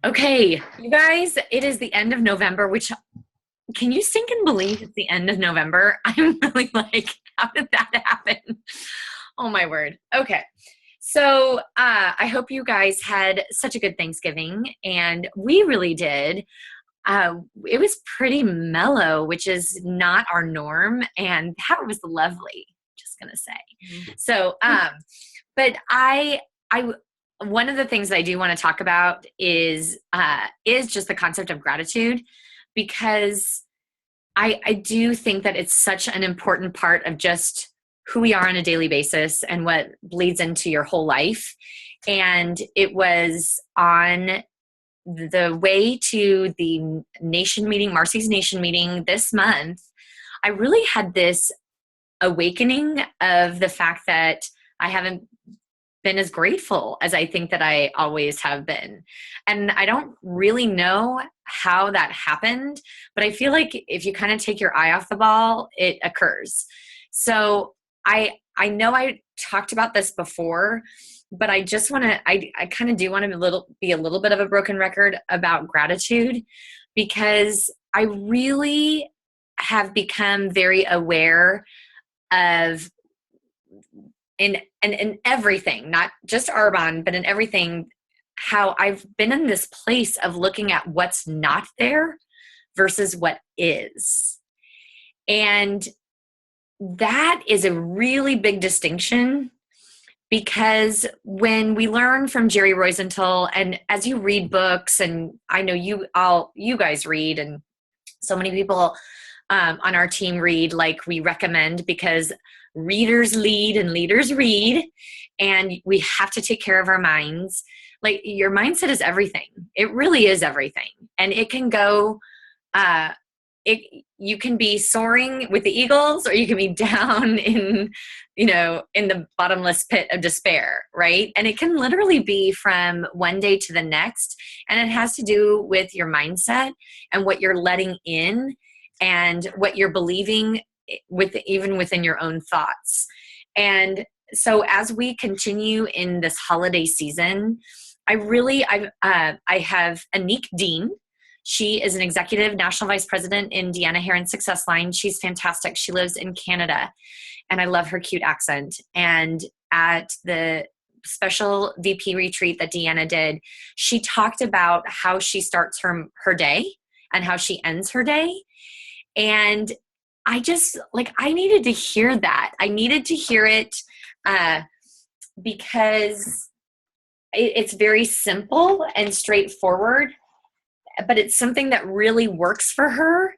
Okay, you guys, it is the end of November, which can you sink and believe it's the end of November? I'm really like, how did that happen? Oh my word. Okay. So I hope you guys had such a good Thanksgiving, and we really did. It was pretty mellow, which is not our norm, and that was lovely. Just gonna say. So, but I, one of the things that I do want to talk about is just the concept of gratitude, because I do think that it's such an important part of just who we are on a daily basis and what bleeds into your whole life. And it was on the way to the nation meeting, Marcy's nation meeting this month. I really had this awakening of the fact that I haven't been as grateful as I think that I always have been. And I don't really know how that happened, but I feel like if you kind of take your eye off the ball, it occurs. So I know I talked about this before, but I just want to I kind of do want to be a little bit of a broken record about gratitude, because I really have become very aware of in everything, not just Arbonne, but in everything, how I've been in this place of looking at what's not there versus what is. And that is a really big distinction, because when we learn from Jerry Rosenthal, and as you read books, and I know you guys read, and so many people on our team read, like we recommend, because readers lead and leaders read, and we have to take care of our minds. Like, your mindset is everything. It really is everything. And it can go, you can be soaring with the eagles, or you can be down in the bottomless pit of despair, right? And it can literally be from one day to the next. And it has to do with your mindset and what you're letting in and what you're believing even within your own thoughts. And so as we continue in this holiday season, I have Anik Dean. She is an executive national vice president in Deanna Heron's Success Line. She's fantastic. She lives in Canada, and I love her cute accent. And at the special VP retreat that Deanna did, she talked about how she starts her day and how she ends her day. And I needed to hear that. I needed to hear it because it's very simple and straightforward, but it's something that really works for her.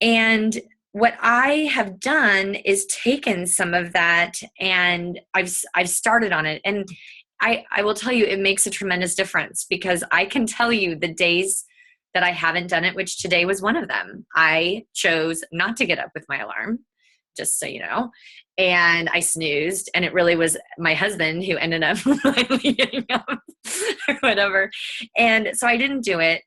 And what I have done is taken some of that, and I've started on it. And I will tell you, it makes a tremendous difference, because I can tell you the days that I haven't done it, which today was one of them. I chose not to get up with my alarm, just so you know, and I snoozed, and it really was my husband who ended up finally getting up or whatever. And so I didn't do it.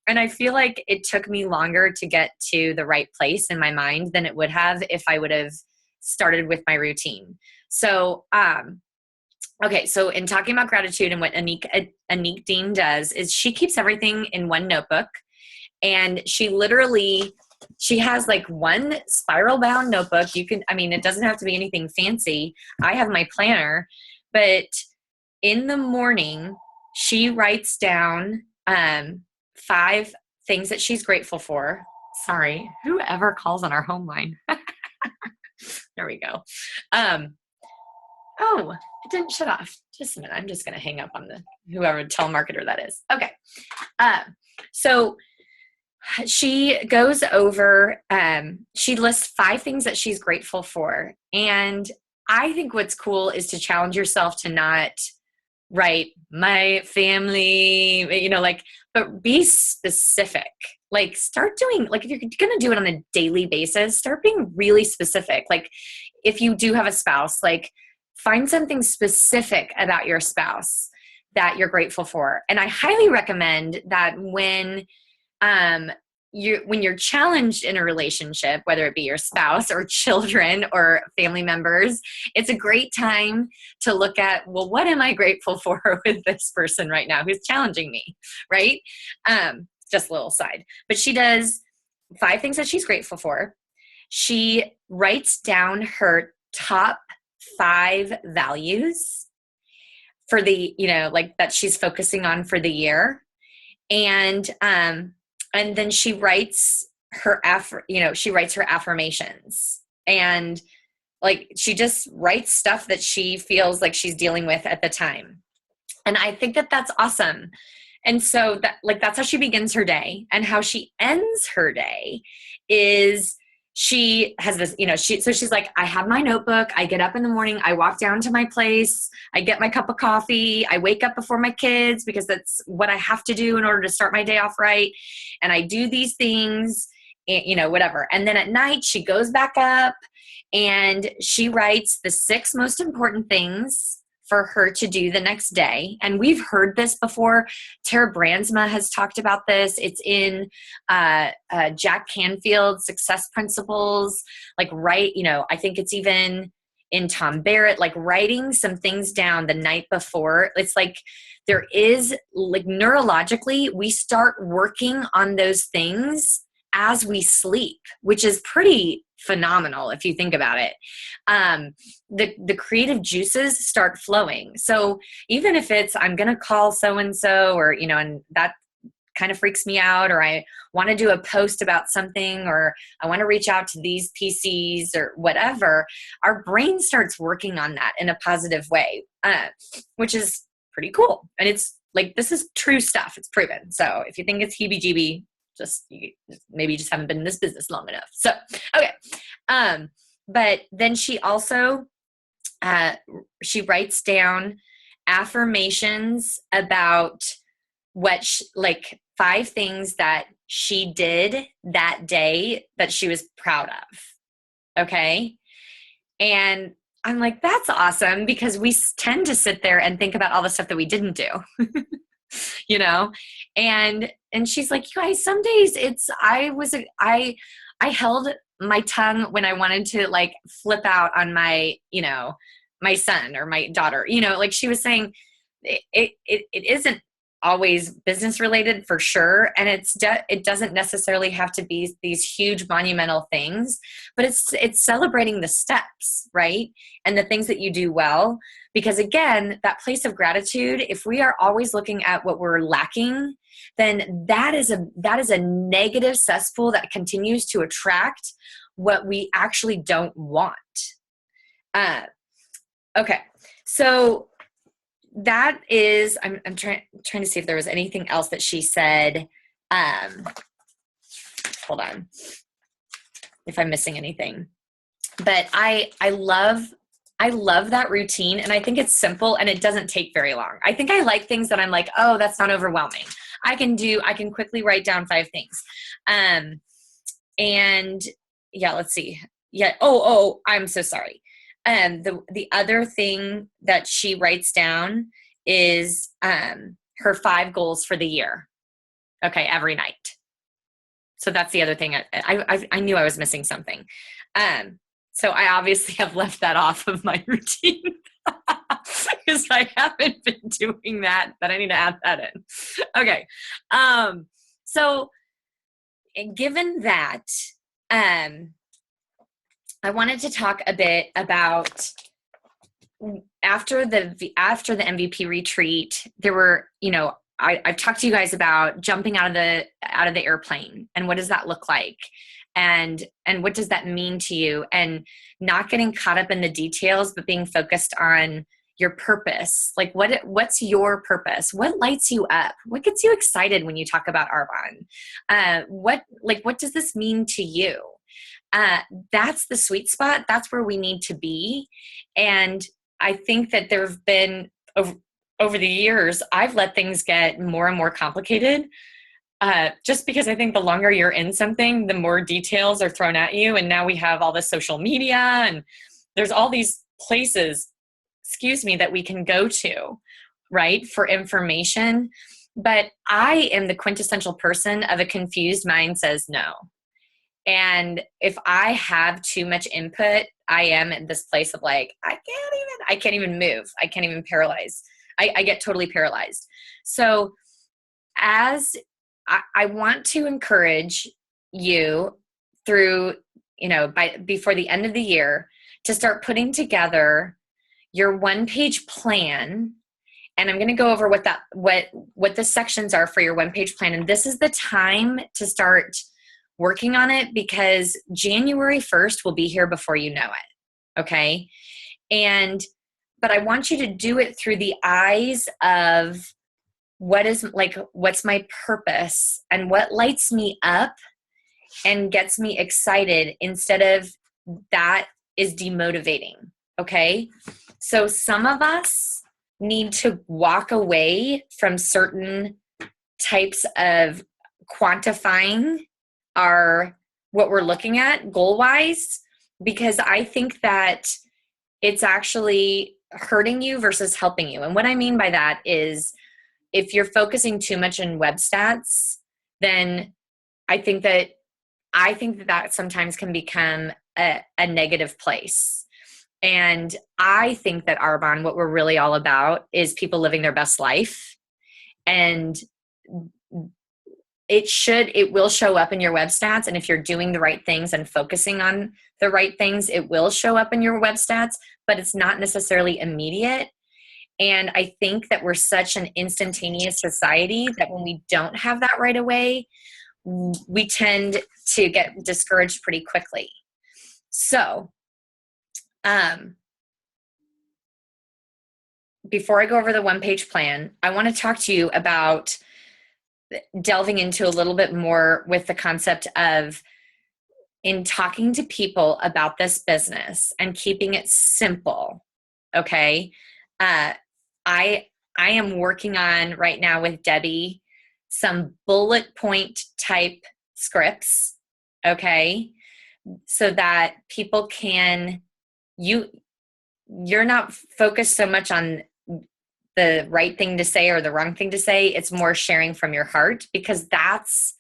And I feel like it took me longer to get to the right place in my mind than it would have if I would have started with my routine. So, okay, so in talking about gratitude, and what Anik Dean does is she keeps everything in one notebook, and she has like one spiral bound notebook. It doesn't have to be anything fancy. I have my planner, but in the morning, she writes down 5 things that she's grateful for. Sorry, whoever calls on our home line. There we go. Oh, it didn't shut off. Just a minute. I'm just going to hang up on whoever telemarketer that is. Okay. So she goes over, she lists 5 things that she's grateful for. And I think what's cool is to challenge yourself to not write my family, but be specific. Like, start doing, like, if you're going to do it on a daily basis, start being really specific. Like, if you do have a spouse, like, find something specific about your spouse that you're grateful for. And I highly recommend that when when you're challenged in a relationship, whether it be your spouse or children or family members, it's a great time to look at, well, what am I grateful for with this person right now who's challenging me, right? Just a little side. But she does 5 things that she's grateful for. She writes down her top 5 values for the, like that she's focusing on for the year. And then she writes her affirmations, and like she just writes stuff that she feels like she's dealing with at the time. And I think that that's awesome. And so that's how she begins her day, and how she ends her day is she has this, she's like, I have my notebook. I get up in the morning. I walk down to my place. I get my cup of coffee. I wake up before my kids because that's what I have to do in order to start my day off right. And I do these things, whatever. And then at night she goes back up and she writes the 6 most important things for her to do the next day. And we've heard this before. Tara Brandsma has talked about this. It's in Jack Canfield's Success Principles. I think it's even in Tom Barrett, like writing some things down the night before. It's like there is, like, neurologically, we start working on those things as we sleep, which is pretty phenomenal if you think about it. The creative juices start flowing. So even if it's, I'm going to call so-and-so, or, and that kind of freaks me out, or I want to do a post about something, or I want to reach out to these PCs or whatever, our brain starts working on that in a positive way, which is pretty cool. And it's like, this is true stuff. It's proven. So if you think it's heebie-jeebie, maybe you just haven't been in this business long enough. So, okay. But then she also, she writes down affirmations about what, 5 things that she did that day that she was proud of. Okay. And I'm like, that's awesome, because we tend to sit there and think about all the stuff that we didn't do. And she's like, you guys, some days I held my tongue when I wanted to flip out on my, my son or my daughter, she was saying it isn't always business related for sure. And it doesn't necessarily have to be these huge monumental things, but it's celebrating the steps, right? And the things that you do well, because again, that place of gratitude, if we are always looking at what we're lacking, then that is a negative cesspool that continues to attract what we actually don't want. Okay. So that is, I'm trying to see if there was anything else that she said. Hold on, if I'm missing anything. But I love that routine, and I think it's simple and it doesn't take very long. I think I like things that I'm like, oh, that's not overwhelming. I can quickly write down 5 things. And yeah, let's see. Yeah. Oh, I'm so sorry. The other thing that she writes down is her 5 goals for the year. Okay, every night. So that's the other thing. I knew I was missing something. So I obviously have left that off of my routine because I haven't been doing that, but I need to add that in. Okay. So given that, I wanted to talk a bit about after the MVP retreat, there were, I've talked to you guys about jumping out of the airplane, and what does that look like? And what does that mean to you? And not getting caught up in the details, but being focused on your purpose. Like what's your purpose? What lights you up? What gets you excited when you talk about Arbonne? What does this mean to you? That's the sweet spot. That's where we need to be. And I think that there have been over the years, I've let things get more and more complicated. Just because I think the longer you're in something, the more details are thrown at you. And now we have all this social media, and there's all these places, that we can go to, right, for information. But I am the quintessential person of a confused mind says no. And if I have too much input, I am in this place of like, I can't even move. I can't even paralyze. I get totally paralyzed. So as I want to encourage you through, before the end of the year to start putting together your 1-page plan. And I'm going to go over what the sections are for your 1-page plan. And this is the time to start working on it, because January 1st will be here before you know it. Okay. But I want you to do it through the eyes of what's my purpose and what lights me up and gets me excited, instead of that is demotivating. Okay. So some of us need to walk away from certain types of quantifying what we're looking at goal wise, because I think that it's actually hurting you versus helping you. And what I mean by that is, if you're focusing too much on web stats, then I think that sometimes can become a negative place. And I think that Arbonne, what we're really all about is people living their best life. And it will show up in your web stats. And if you're doing the right things and focusing on the right things, it will show up in your web stats, but it's not necessarily immediate. And I think that we're such an instantaneous society that when we don't have that right away, we tend to get discouraged pretty quickly. So, before I go over the 1-page plan, I want to talk to you about delving into a little bit more with the concept of, in talking to people about this business and keeping it simple. Okay. I am working on right now with Debbie some bullet point type scripts. Okay. So that people you're not focused so much on the right thing to say or the wrong thing to say. It's more sharing from your heart, because that's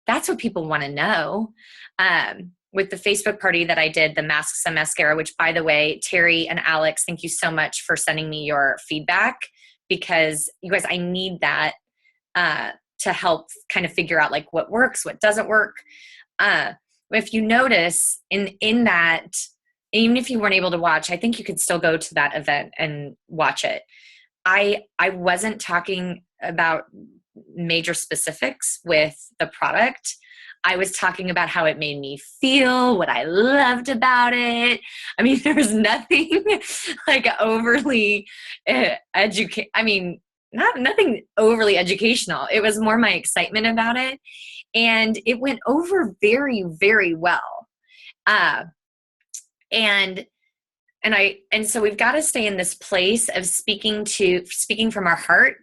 what people want to know. With the Facebook party that I did, the Masks and Mascara, which, by the way, Terry and Alex, thank you so much for sending me your feedback, because you guys, I need that to help kind of figure out like what works, what doesn't work. If you notice in that, even if you weren't able to watch, I think you could still go to that event and watch it. I wasn't talking about major specifics with the product. I was talking about how it made me feel, what I loved about it. I mean, there was nothing like overly nothing overly educational. It was more my excitement about it. And it went over very, very well. And so we've got to stay in this place of speaking from our heart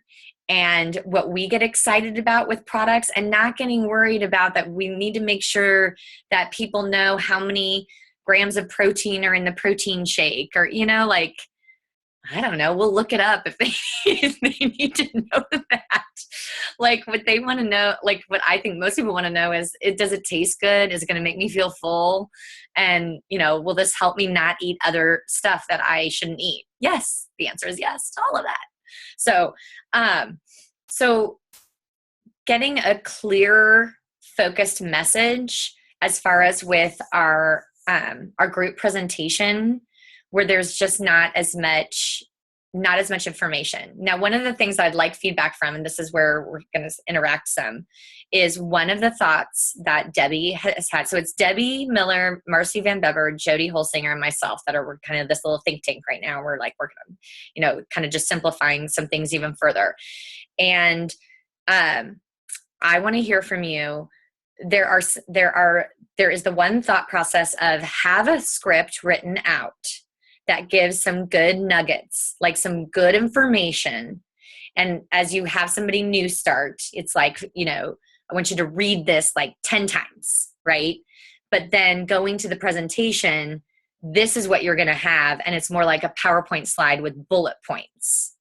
and what we get excited about with products, and not getting worried about that. We need to make sure that people know how many grams of protein are in the protein shake, or, I don't know. We'll look it up if they need to know that. Like, what they want to know, like what I think most people want to know is, does it taste good? Is it going to make me feel full? And, will this help me not eat other stuff that I shouldn't eat? Yes. The answer is yes to all of that. So getting a clear, focused message as far as with our group presentation, where there's just not as much information. Now, one of the things I'd like feedback from, and this is where we're going to interact some, is one of the thoughts that Debbie has had. So it's Debbie Miller, Marcy Van Bever, Jody Holsinger, and myself we're kind of this little think tank right now. We're like working on, kind of just simplifying some things even further. And I want to hear from you. There is the one thought process of have a script written out that gives some good nuggets, like some good information. And as you have somebody new start, it's like, I want you to read this like 10 times, right? But then going to the presentation, this is what you're going to have. And it's more like a PowerPoint slide with bullet points.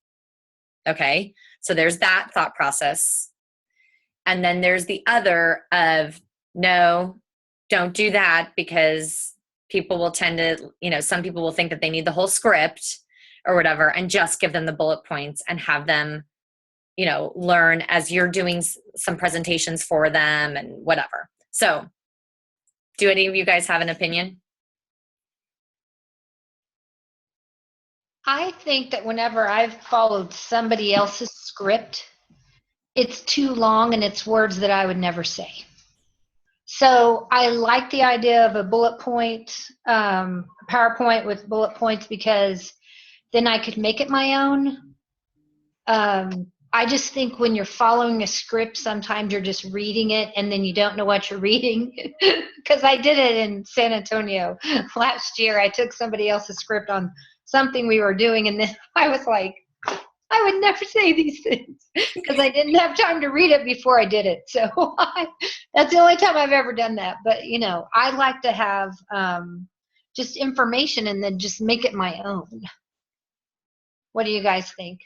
Okay. So there's that thought process. And then there's the other of, no, don't do that, because people will tend to, some people will think that they need the whole script or whatever, and just give them the bullet points and have them, learn as you're doing some presentations for them and whatever. So do any of you guys have an opinion? I think that whenever I've followed somebody else's script, it's too long and it's words that I would never say. So I like the idea of a bullet point, PowerPoint with bullet points, because then I could make it my own. I just think when you're following a script, sometimes you're just reading it and then you don't know what you're reading. Because I did it in San Antonio last year. I took somebody else's script on something we were doing, and then I was like, I would never say these things because I didn't have time to read it before I did it. So that's the only time I've ever done that. But, I like to have just information and then just make it my own. What do you guys think?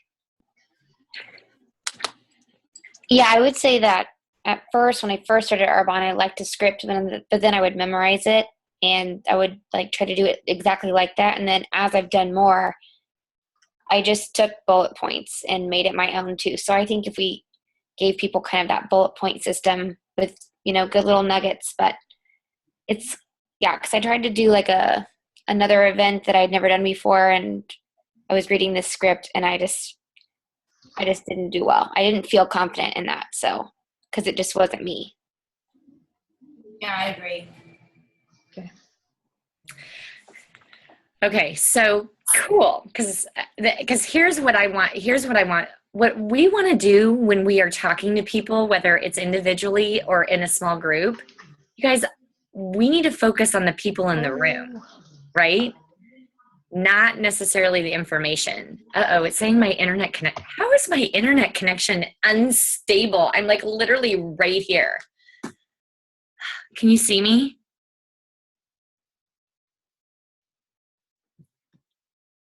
Yeah, I would say that at first, when I first started Arbonne, I liked to script, but then I would memorize it, and I would try to do it exactly like that. And then as I've done more, I just took bullet points and made it my own too. So I think if we gave people kind of that bullet point system with, good little nuggets, but because I tried to do another event that I'd never done before, and I was reading this script and I just didn't do well. I didn't feel confident in that. So, because it just wasn't me. Yeah, I agree. Okay, so cool. Because here's what I want. What we want to do when we are talking to people, whether it's individually or in a small group, you guys, we need to focus on the people in the room, right? Not necessarily the information. It's saying my internet connect. How is my internet connection unstable? I'm literally right here. Can you see me?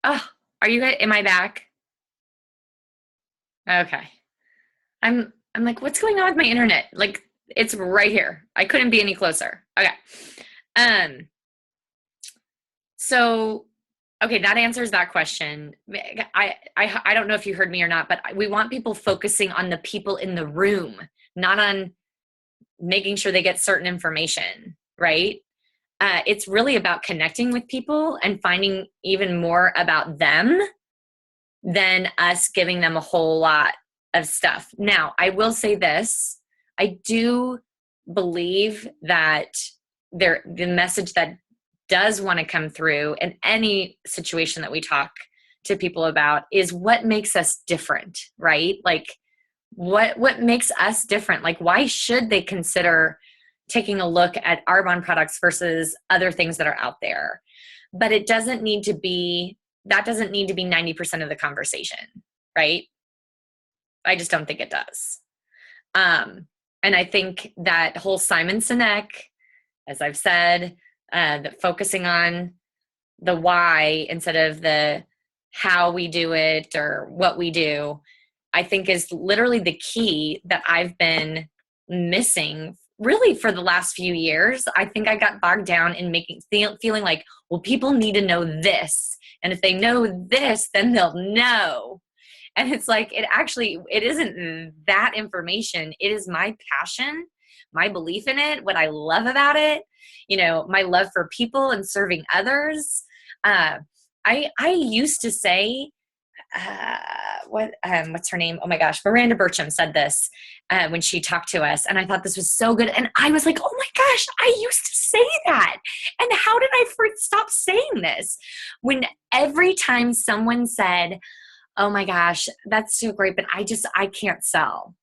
Oh, are you guys, am I back? Okay. I'm what's going on with my internet? It's right here. I couldn't be any closer. Okay. So, okay, that answers that question. I don't know if you heard me or not, but we want people focusing on the people in the room, not on making sure they get certain information, right? It's really about connecting with people and finding even more about them than us giving them a whole lot of stuff. Now, I will say this. I do believe that the message that does want to come through in any situation that we talk to people about is what makes us different, right? What makes us different? Why should they consider taking a look at Arbonne products versus other things that are out there? But it doesn't need to be, that doesn't need to be 90% of the conversation, right? I just don't think it does. And I think that whole Simon Sinek, as I've said, that focusing on the why instead of the how we do it or what we do, I think is literally the key that I've been missing really for the last few years. I think I got bogged down in feeling like, well, people need to know this. And if they know this, then they'll know. And it's it isn't that information. It is my passion, my belief in it, what I love about it, my love for people and serving others. I used to say, what's her name? Oh my gosh, Miranda Burcham said this when she talked to us, and I thought this was so good. And I was like, oh my gosh, I used to say that. And how did I stop saying this? When every time someone said, oh my gosh, that's so great, but I can't sell,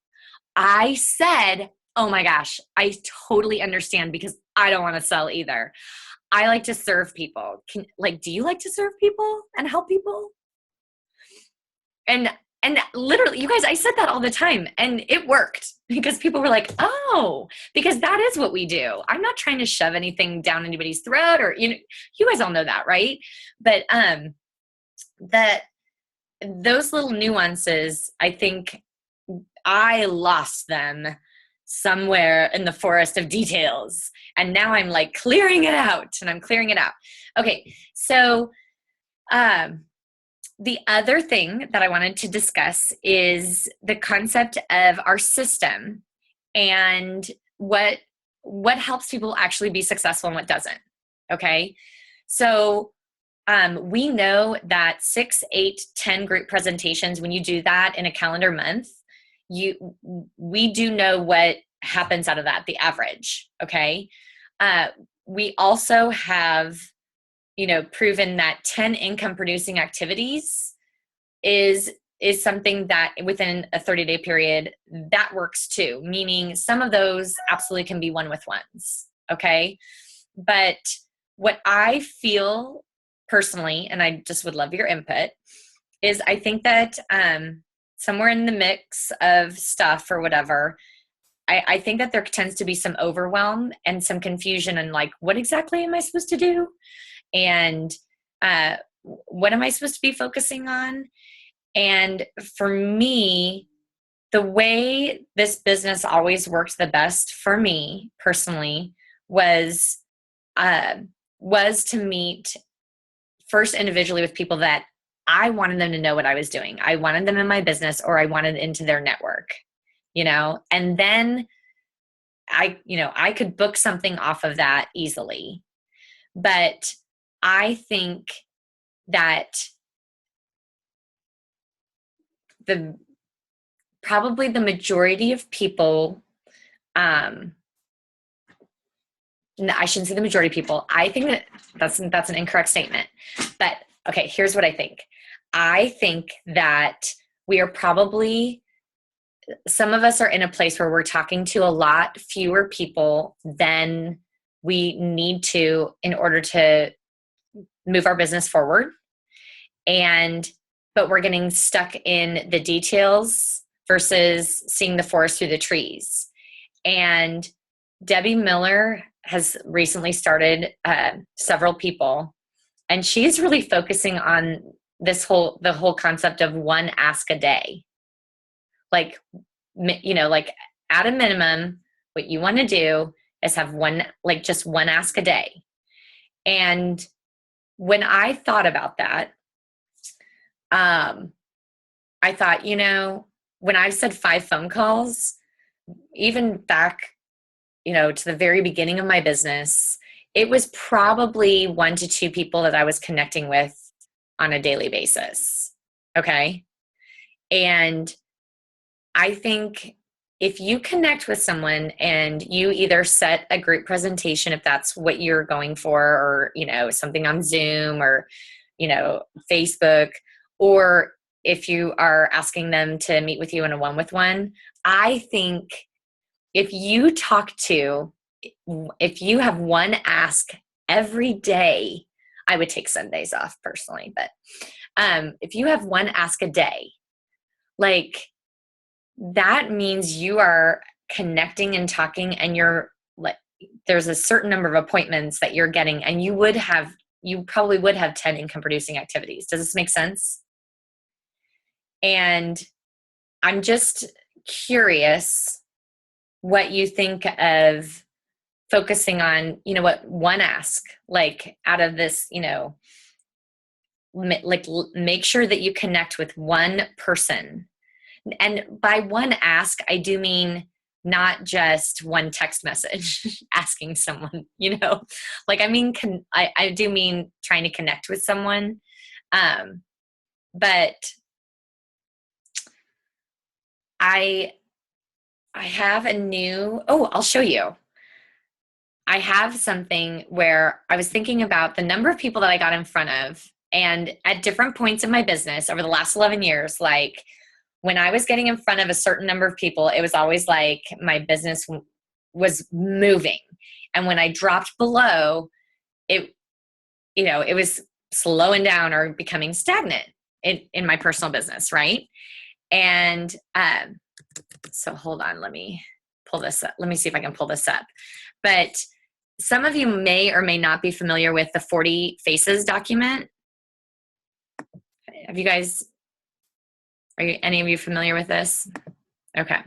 I said, oh my gosh, I totally understand, because I don't want to sell either. I like to serve people. Do you like to serve people and help people? And literally, you guys, I said that all the time, and it worked, because people were like, oh, because that is what we do. I'm not trying to shove anything down anybody's throat, or, you guys all know that, right? But those little nuances, I think, I lost them somewhere in the forest of details. And now I'm like clearing it out, and I'm clearing it out. Okay. So, the other thing that I wanted to discuss is the concept of our system and what helps people actually be successful and what doesn't. Okay. So, we know that 6, 8, 10 group presentations, when you do that in a calendar month, we do know what happens out of that, the average. Okay. We also have, proven that 10 income producing activities is something that within a 30-day period that works too, meaning some of those absolutely can be one with ones. Okay. But what I feel personally, and I just would love your input, is I think that somewhere in the mix of stuff or whatever, I think that there tends to be some overwhelm and some confusion and like, what exactly am I supposed to do? And what am I supposed to be focusing on? And for me, the way this business always worked the best for me personally was to meet first individually with people that I wanted them to know what I was doing. I wanted them in my business, or I wanted into their network, and then I could book something off of that easily. But I think that probably the majority of people, no, I shouldn't say the majority of people. I think that that's an incorrect statement. But okay, here's what I think. I think that we are probably, some of us are in a place where we're talking to a lot fewer people than we need to in order to move our business forward. But we're getting stuck in the details versus seeing the forest through the trees. And Debbie Miller has recently started several people, and she's really focusing on the whole concept of one ask a day. Like, like at a minimum, what you want to do is have just one ask a day. And when I thought about that, I thought, when I said 5 phone calls, even back, to the very beginning of my business, it was probably 1 to 2 people that I was connecting with on a daily basis. Okay. And I think if you connect with someone and you either set a group presentation, if that's what you're going for, or, something on Zoom or, Facebook, or if you are asking them to meet with you in a one-with-one, I think if you have one ask every day, I would take Sundays off personally, but if you have one ask a day, like, that means you are connecting and talking, and you're like, there's a certain number of appointments that you're getting, and you probably would have 10 income producing activities. Does this make sense? And I'm just curious what you think of focusing on, one ask, like out of this, make sure that you connect with one person. And by one ask, I do mean not just one text message asking someone, I do mean trying to connect with someone. But I have I'll show you. I have something where I was thinking about the number of people that I got in front of, and at different points in my business over the last 11 years, like, when I was getting in front of a certain number of people, it was always like my business was moving. And when I dropped below, it was slowing down or becoming stagnant in my personal business, right? And so hold on, let me pull this up. Let me see if I can pull this up. But some of you may or may not be familiar with the 40 Faces document. Are any of you familiar with this? Okay.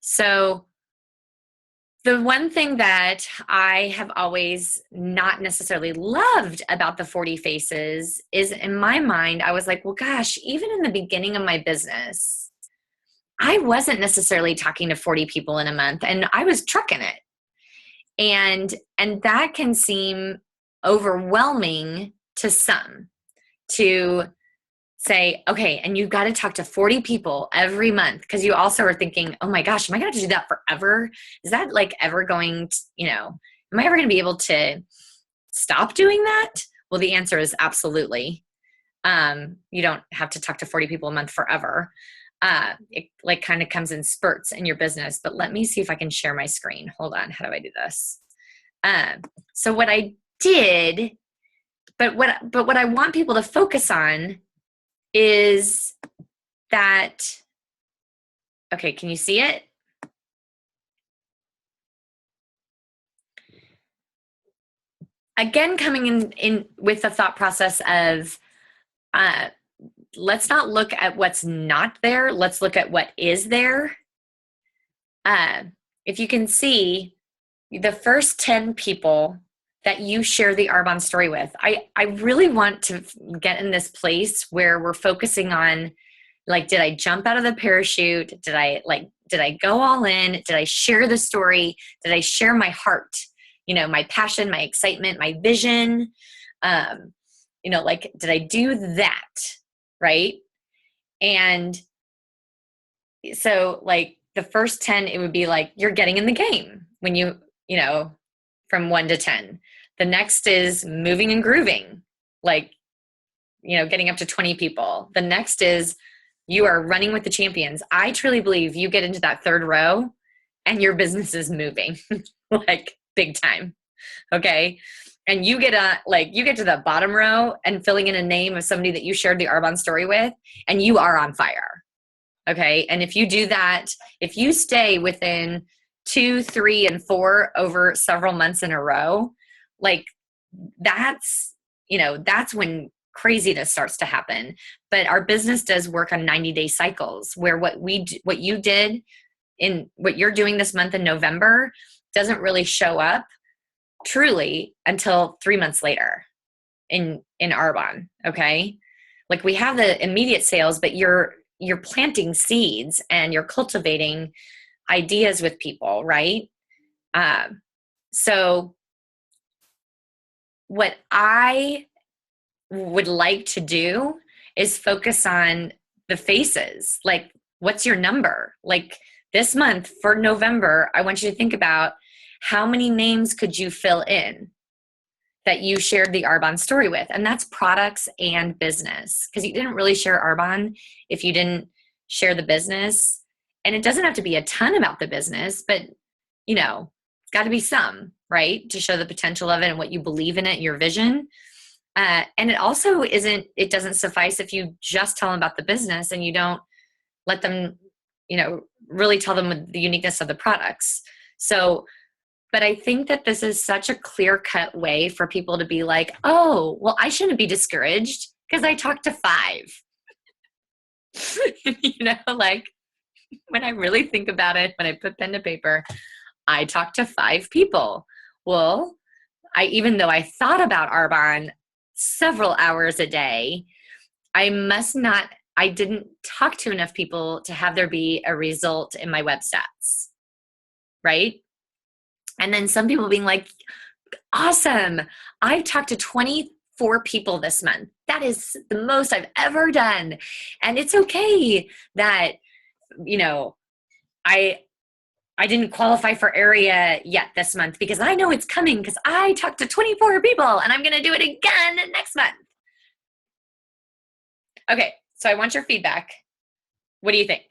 So the one thing that I have always not necessarily loved about the 40 faces is, in my mind, I was like, well, gosh, even in the beginning of my business, I wasn't necessarily talking to 40 people in a month, and I was trucking it. And that can seem overwhelming to some, to say, okay, and you've got to talk to 40 people every month, because you also are thinking, oh my gosh, am I going to do that forever? Is that like ever going to, am I ever going to be able to stop doing that? Well, the answer is absolutely. You don't have to talk to 40 people a month forever. It like kind of comes in spurts in your business, but let me see if I can share my screen. Hold on. How do I do this? So what I did, but what I want people to focus on is that, okay, can you see it? Again, coming in with the thought process of, let's not look at what's not there. Let's look at what is there. If you can see, the first 10 people that you share the Arbonne story with, I really want to get in this place where we're focusing on, like, did I jump out of the parachute? Did I go all in? Did I share the story? Did I share my heart? My passion, my excitement, my vision? Did I do that? Right? And so, like, the first 10, it would be like, you're getting in the game when from 1 to 10. The next is moving and grooving, like, getting up to 20 people. The next is you are running with the champions. I truly believe you get into that third row and your business is moving like big time. Okay. And you get to the bottom row and filling in a name of somebody that you shared the Arbonne story with, and you are on fire. Okay. And if you do that, if you stay within 2, 3, and 4 over several months in a row, like, that's when craziness starts to happen. But our business does work on 90-day cycles, where what you did in what you're doing this month in November doesn't really show up truly until 3 months later in Arbonne. Okay. Like, we have the immediate sales, but you're planting seeds and you're cultivating ideas with people. Right. So what I would like to do is focus on the faces. Like, what's your number? Like, this month for November, I want you to think about how many names could you fill in that you shared the Arbonne story with. And that's products and business, because you didn't really share Arbonne if you didn't share the business. And it doesn't have to be a ton about the business, but it's got to be some, right, to show the potential of it and what you believe in it, your vision. And it also it doesn't suffice if you just tell them about the business and you don't let them, really tell them the uniqueness of the products. So, but I think that this is such a clear-cut way for people to be like, oh, well, I shouldn't be discouraged because I talked to 5. Like, when I really think about it, when I put pen to paper, I talked to 5 people. Well, even though I thought about Arbonne several hours a day, I didn't talk to enough people to have there be a result in my web stats. Right? And then some people being like, awesome, I've talked to 24 people this month. That is the most I've ever done. And it's okay that, I didn't qualify for area yet this month, because I know it's coming, because I talked to 24 people and I'm going to do it again next month. Okay. So I want your feedback. What do you think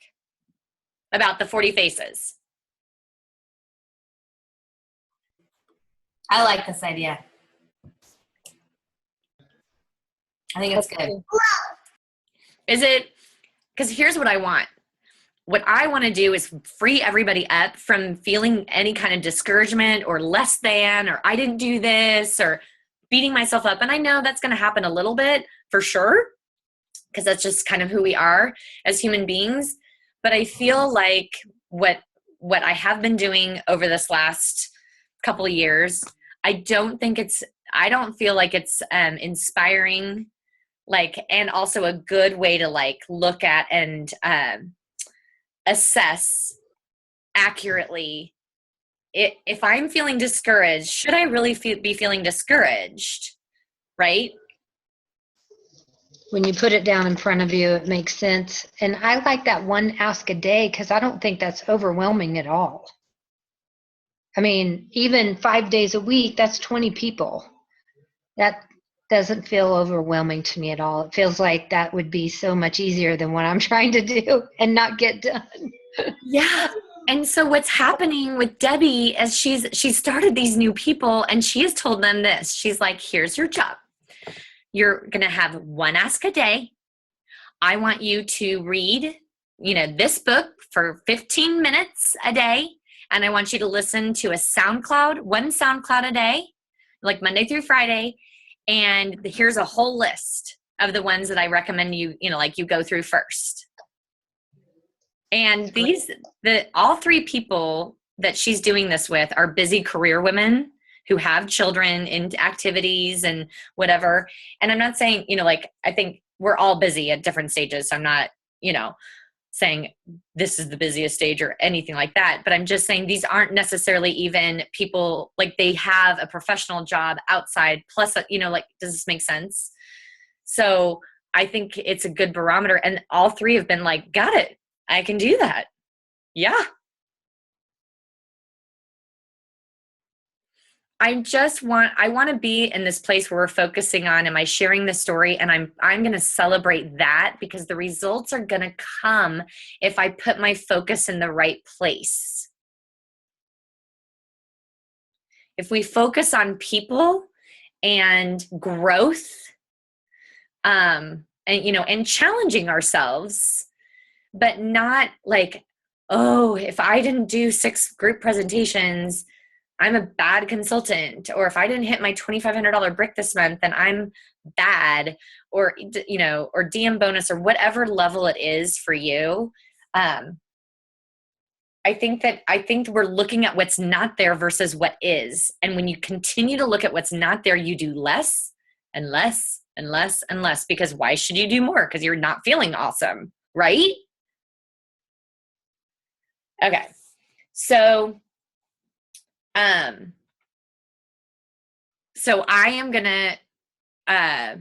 about the 40 faces? I like this idea. I think it's good. Is it? Because here's what I want. What I want to do is free everybody up from feeling any kind of discouragement or less than, or I didn't do this, or beating myself up. And I know that's going to happen a little bit for sure, because that's just kind of who we are as human beings. but I feel like what I have been doing over this last couple of years, I don't feel like it's inspiring, like, and also a good way to like look at and assess accurately. If I'm feeling discouraged, should I really be feeling discouraged? Right? When you put it down in front of you, it makes sense. And I like that one ask a day because I don't think that's overwhelming at all. I mean, even 5 days a week, that's 20 people. That doesn't feel overwhelming to me at all. It feels like that would be so much easier than what I'm trying to do and not get done. Yeah. And so what's happening with Debbie is she's started these new people, and she has told them this. She's like, here's your job. You're going to have one ask a day. I want you to read, this book for 15 minutes a day. And I want you to listen to one SoundCloud a day, like Monday through Friday. And here's a whole list of the ones that I recommend you go through first. And all three people that she's doing this with are busy career women who have children in activities and whatever. And I'm not saying, I think we're all busy at different stages. So I'm not, saying this is the busiest stage or anything like that. But I'm just saying these aren't necessarily even people, like they have a professional job outside plus, does this make sense? So I think it's a good barometer. And all three have been like, got it. I can do that. Yeah. I want to be in this place where we're focusing on, am I sharing the story? And I'm going to celebrate that, because the results are going to come if I put my focus in the right place. If we focus on people and growth, and challenging ourselves, but not like, oh, if I didn't do 6 group presentations, I'm a bad consultant, or if I didn't hit my $2,500 brick this month, then I'm bad, or, or DM bonus, or whatever level it is for you. I think we're looking at what's not there versus what is. And when you continue to look at what's not there, you do less and less and less and less, because why should you do more? Because you're not feeling awesome, right? Okay. So I am going to, I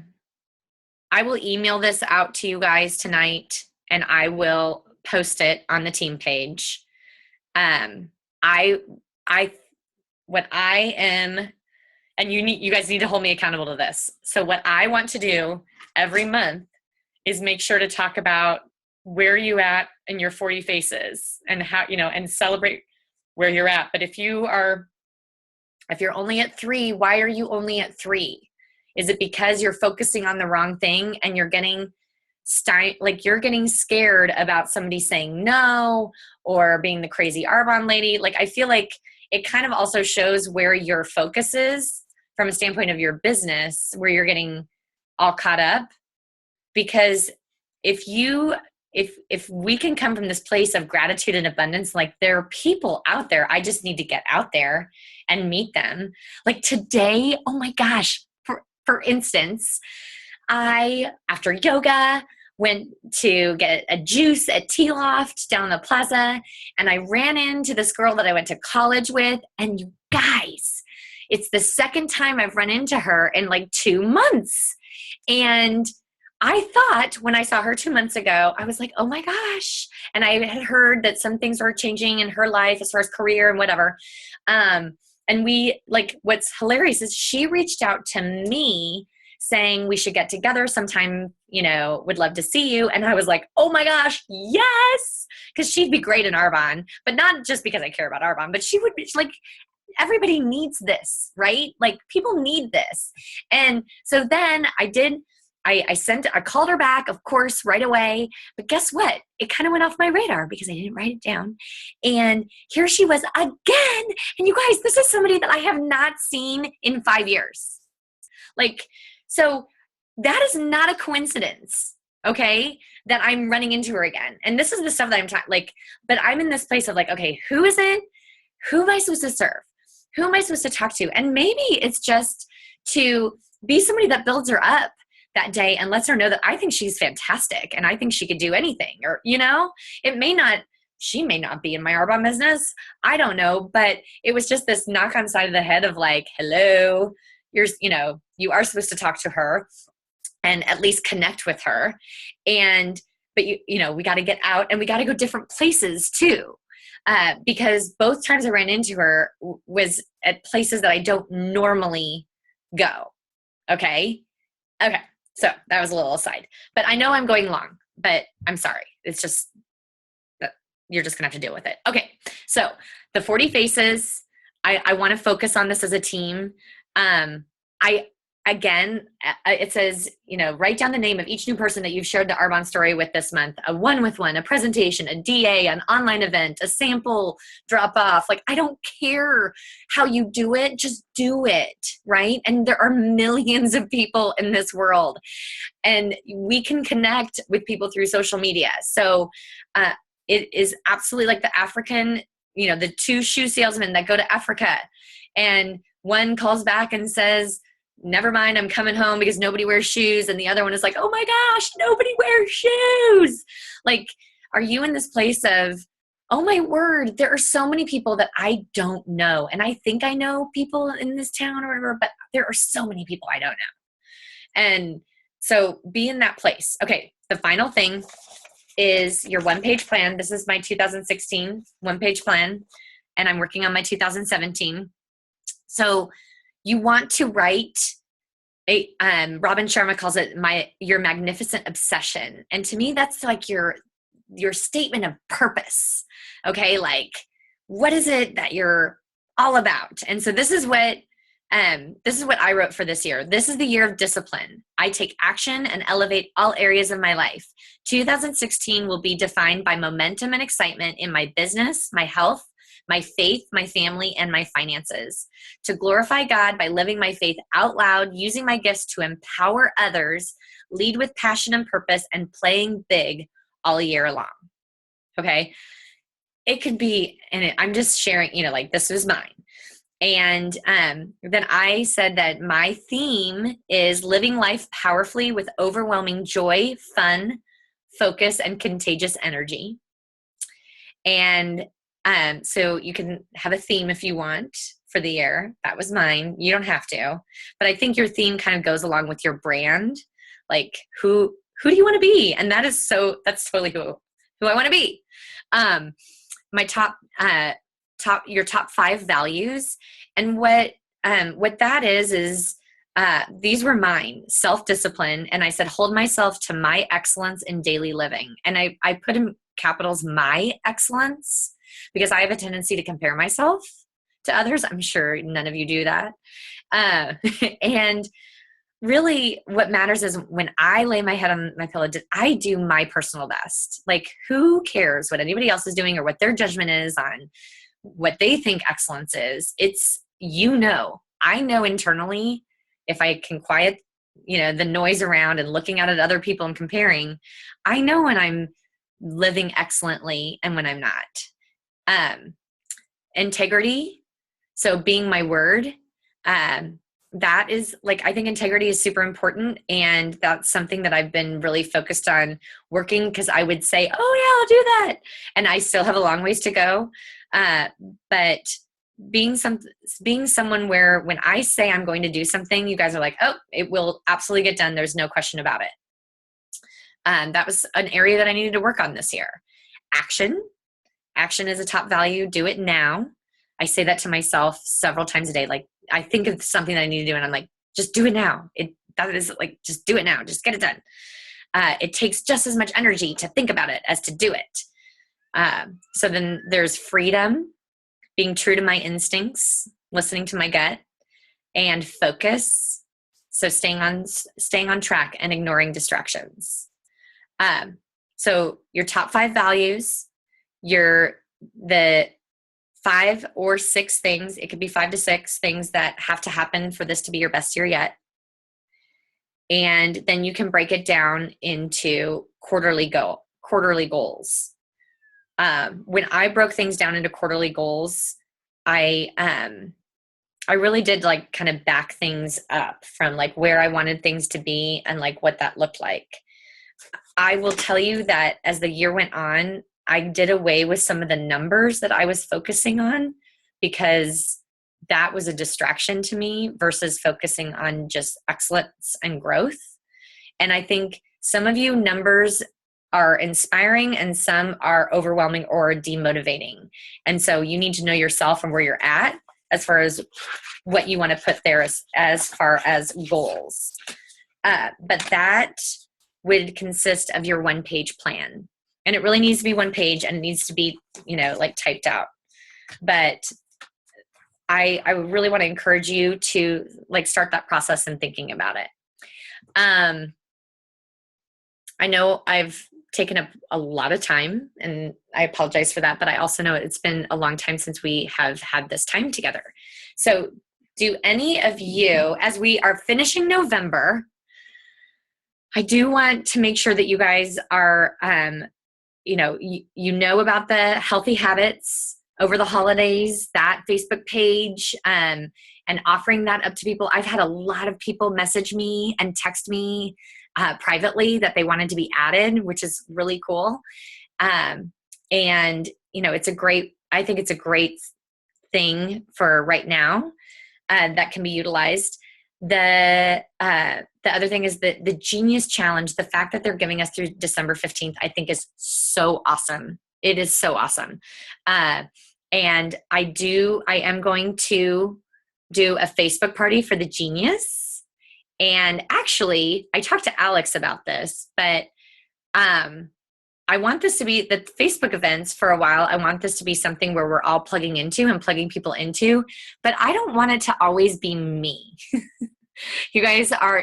will email this out to you guys tonight, and I will post it on the team page. What I am, and you guys need to hold me accountable to this. So what I want to do every month is make sure to talk about where you at in your 40 faces, and how, and celebrate where you're at. But if you're only at 3, why are you only at 3? Is it because you're focusing on the wrong thing and you're getting you're getting scared about somebody saying no, or being the crazy Arbonne lady? Like, I feel like it kind of also shows where your focus is from a standpoint of your business, where you're getting all caught up. Because if we can come from this place of gratitude and abundance, like, there are people out there, I just need to get out there and meet them. Like today, oh my gosh, for instance, I, after yoga, went to get a juice at Tea Loft down the plaza, and I ran into this girl that I went to college with. And you guys, it's the second time I've run into her in like 2 months. And I thought when I saw her 2 months ago, I was like, oh my gosh. And I had heard that some things were changing in her life as far as career and whatever. And what's hilarious is she reached out to me saying we should get together sometime, would love to see you. And I was like, oh my gosh, yes. Because she'd be great in Arbonne, but not just because I care about Arbonne, but she would be like, everybody needs this, right? Like, people need this. And so then I called her back, of course, right away. But guess what? It kind of went off my radar because I didn't write it down. And here she was again. And you guys, this is somebody that I have not seen in 5 years. Like, so that is not a coincidence. okay, that I'm running into her again. And this is the stuff that I'm trying, like, but I'm in this place of like, okay, who is it? Who am I supposed to serve? Who am I supposed to talk to? And maybe it's just to be somebody that builds her up that day and lets her know that I think she's fantastic and I think she could do anything. Or, she may not be in my Arbonne business. I don't know. But it was just this knock on side of the head of like, hello, you are supposed to talk to her and at least connect with her. But we got to get out and we got to go different places too. Because both times I ran into her was at places that I don't normally go. Okay. So that was a little aside, but I know I'm going long, but I'm sorry. It's just that you're just gonna have to deal with it. Okay. So the 40 faces, I want to focus on this as a team. It says, write down the name of each new person that you've shared the Arbonne story with this month, a one-with-one, a presentation, a DA, an online event, a sample drop off. Like, I don't care how you do it, just do it, right? And there are millions of people in this world and we can connect with people through social media. So it is absolutely like the African, the two shoe salesmen that go to Africa and one calls back and says, never mind, I'm coming home because nobody wears shoes. And the other one is like, oh my gosh, nobody wears shoes. Like, are you in this place of, oh my word, there are so many people that I don't know. And I think I know people in this town or whatever, but there are so many people I don't know. And so be in that place. Okay, the final thing is your one-page plan. This is my 2016 one-page plan, and I'm working on my 2017. So you want to write Robin Sharma calls it your magnificent obsession. And to me, that's like your statement of purpose. Okay. Like, what is it that you're all about? And so this is what I wrote for this year. This is the year of discipline. I take action and elevate all areas of my life. 2016 will be defined by momentum and excitement in my business, my health, my faith, my family, and my finances. To glorify God by living my faith out loud, using my gifts to empower others, lead with passion and purpose, and playing big all year long. Okay? It could be, and I'm just sharing, like this was mine. And then I said that my theme is living life powerfully with overwhelming joy, fun, focus, and contagious energy. And so you can have a theme if you want for the year. That was mine. You don't have to, but I think your theme kind of goes along with your brand. Like who do you want to be? And that's totally who I want to be. My your top 5 values. And what that is these were mine: self-discipline. And I said, hold myself to my excellence in daily living. And I put in capitals, my excellence, because I have a tendency to compare myself to others. I'm sure none of you do that. And really what matters is when I lay my head on my pillow, I do my personal best. Like, who cares what anybody else is doing or what their judgment is on what they think excellence is? It's, I know internally, if I can quiet, the noise around and looking out at other people and comparing, I know when I'm living excellently and when I'm not. Integrity. So being my word, that is like, I think integrity is super important. And that's something that I've been really focused on working, because I would say, oh yeah, I'll do that. And I still have a long ways to go. But being someone where when I say I'm going to do something, you guys are like, oh, it will absolutely get done. There's no question about it. That was an area that I needed to work on this year. Action is a top value. Do it now. I say that to myself several times a day. Like, I think of something that I need to do and I'm like, just do it now. That is like, just do it now. Just get it done. It takes just as much energy to think about it as to do it. So then there's freedom, being true to my instincts, listening to my gut, and focus. So staying on track and ignoring distractions. So your top 5 values, the 5 or 6 things, it could be 5 to 6 things that have to happen for this to be your best year yet. And then you can break it down into quarterly goals. When I broke things down into quarterly goals, I really did like kind of back things up from like where I wanted things to be and like what that looked like. I will tell you that as the year went on, I did away with some of the numbers that I was focusing on because that was a distraction to me versus focusing on just excellence and growth. And I think some of you numbers are inspiring and some are overwhelming or demotivating. And so you need to know yourself and where you're at as far as what you want to put there as far as goals. But that would consist of your one-page plan. And it really needs to be one page and it needs to be, like typed out. But I really want to encourage you to like start that process and thinking about it. I know I've taken up a lot of time and I apologize for that, but I also know it's been a long time since we have had this time together. So do any of you, as we are finishing November, I do want to make sure that you guys are, you know about the healthy habits over the holidays, that Facebook page, and offering that up to people. I've had a lot of people message me and text me privately that they wanted to be added, which is really cool. And I think it's a great thing for right now that can be utilized. The other thing is the Genius Challenge. The fact that they're giving us through December 15th, I think is so awesome. It is so awesome. And I am going to do a Facebook party for the Genius. And actually, I talked to Alex about this, but I want this to be the Facebook events for a while. I want this to be something where we're all plugging into and plugging people into, but I don't want it to always be me. You guys are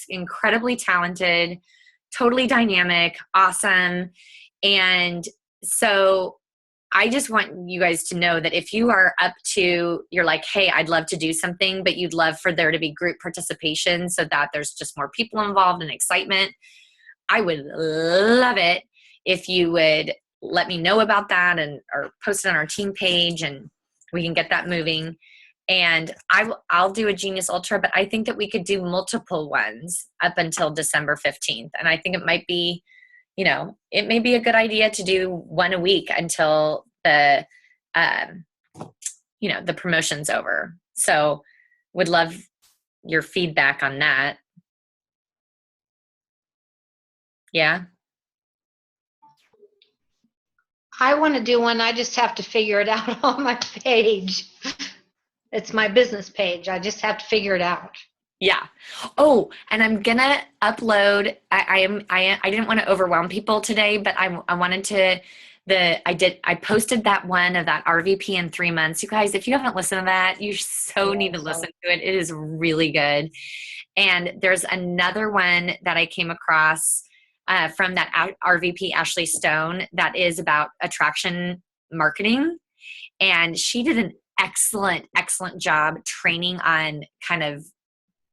incredibly talented, totally dynamic, awesome. And so I just want you guys to know that if you are you're like, hey, I'd love to do something, but you'd love for there to be group participation so that there's just more people involved and excitement. I would love it if you would let me know about that or post it on our team page and we can get that moving. And I'll do a Genius Ultra, but I think that we could do multiple ones up until December 15th. And I think it might be, it may be a good idea to do one a week until the promotion's over. So would love your feedback on that. Yeah. I want to do one. I just have to figure it out on my page. It's my business page. I just have to figure it out. Yeah. Oh, and I'm gonna upload. I didn't want to overwhelm people today, but I wanted to. I posted that one of that RVP in 3 months. You guys, if you haven't listened to that, you need to listen to it. It is really good. And there's another one that I came across from that RVP Ashley Stone that is about attraction marketing, and she did an excellent job training on kind of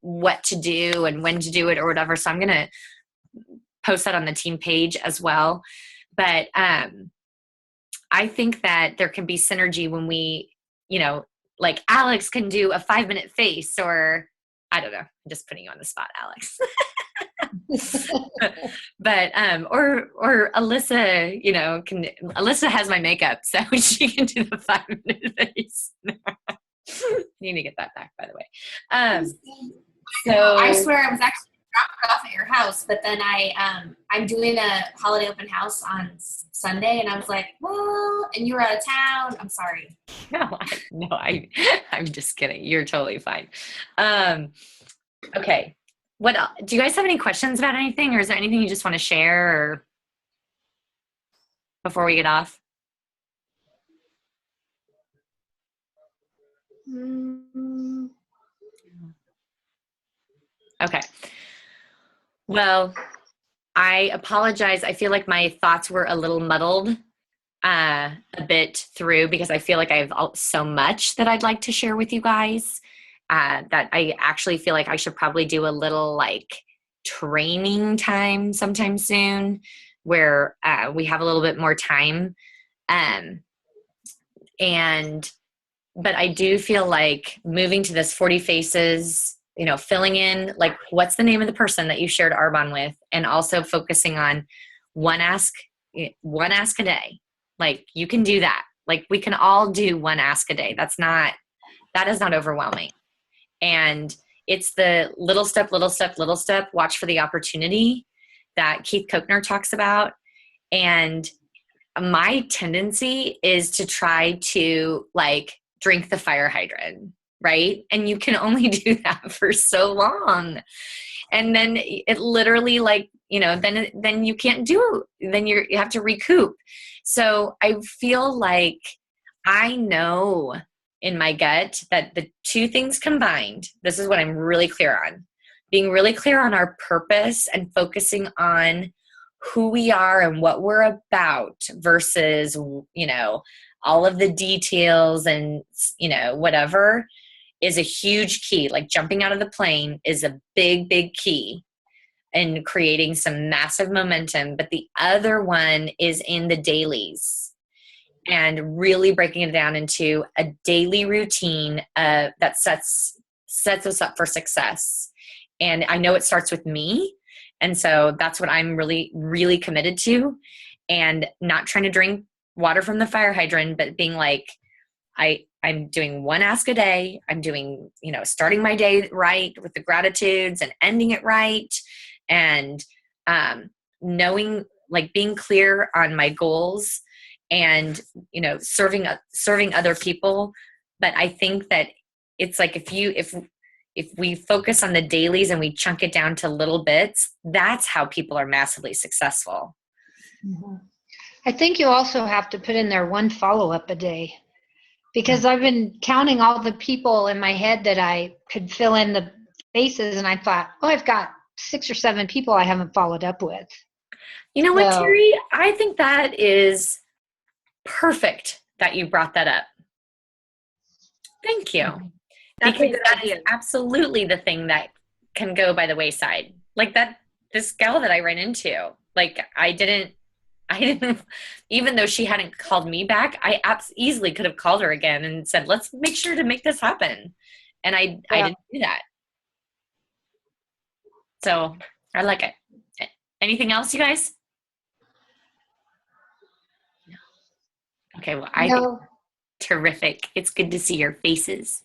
what to do and when to do it or whatever. So I'm going to post that on the team page as well. But I think that there can be synergy when we, like Alex can do a 5-minute face, or I don't know, I'm just putting you on the spot, Alex. But or Alyssa, Alyssa has my makeup, so she can do the 5-minute face. You need to get that back, by the way. So I swear I was actually dropped off at your house, but then I'm doing a holiday open house on Sunday, and I was like, well, and you were out of town. I'm sorry. I'm just kidding. You're totally fine. Okay. What else? Do you guys have any questions about anything, or is there anything you just want to share or before we get off? Okay. Well, I apologize. I feel like my thoughts were a little muddled a bit through because I feel like I have so much that I'd like to share with you guys. that I actually feel like I should probably do a little like training time sometime soon where we have a little bit more time. But I do feel like moving to this 40 faces, filling in like what's the name of the person that you shared Arbonne with, and also focusing on one ask a day. Like you can do that. Like we can all do one ask a day. That is not overwhelming. And it's the little step, watch for the opportunity that Keith Kochner talks about. And my tendency is to try to like drink the fire hydrant, right? And you can only do that for so long. And then it literally like, then you can't do, then you have to recoup. So I feel like I know in my gut that the two things combined, this is what I'm really clear on, being really clear on our purpose and focusing on who we are and what we're about versus, all of the details and, whatever is a huge key. Like jumping out of the plane is a big, big key in creating some massive momentum. But the other one is in the dailies and really breaking it down into a daily routine that sets us up for success. And I know it starts with me. And so that's what I'm really, really committed to, and not trying to drink water from the fire hydrant, but being like, I'm doing one ask a day. I'm doing, starting my day right with the gratitudes and ending it right. And knowing, like being clear on my goals and, serving other people. But I think that it's like, if we focus on the dailies and we chunk it down to little bits, that's how people are massively successful. Mm-hmm. I think you also have to put in there one follow-up a day, because I've been counting all the people in my head that I could fill in the faces, and I thought, I've got 6 or 7 people I haven't followed up with. You know what, Terry? I think that is perfect that you brought that up. Thank you. Because that is absolutely the thing that can go by the wayside. Like this gal that I ran into, like I didn't, even though she hadn't called me back, I easily could have called her again and said, let's make sure to make this happen. And I didn't do that. So I like it. Anything else, you guys? Okay, well, I think terrific. It's good to see your faces.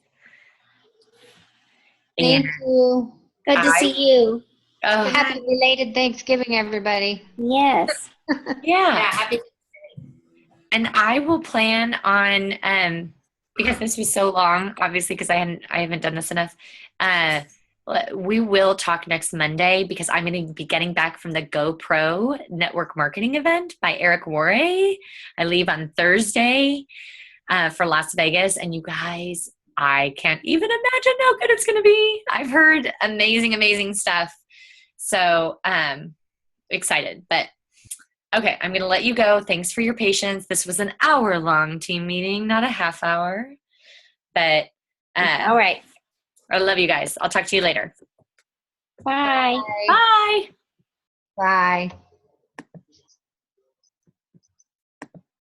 Thank you. Good to see you. Happy belated Thanksgiving, everybody. Yes. Yeah. Happy. And I will plan on because this was so long, obviously, because I haven't done this enough. We will talk next Monday because I'm going to be getting back from the GoPro network marketing event by Eric Worre. I leave on Thursday for Las Vegas, and you guys, I can't even imagine how good it's going to be. I've heard amazing, amazing stuff. So excited, but okay, I'm going to let you go. Thanks for your patience. This was an hour-long team meeting, not a half hour. But all right. I love you guys. I'll talk to you later. Bye. Bye. Bye.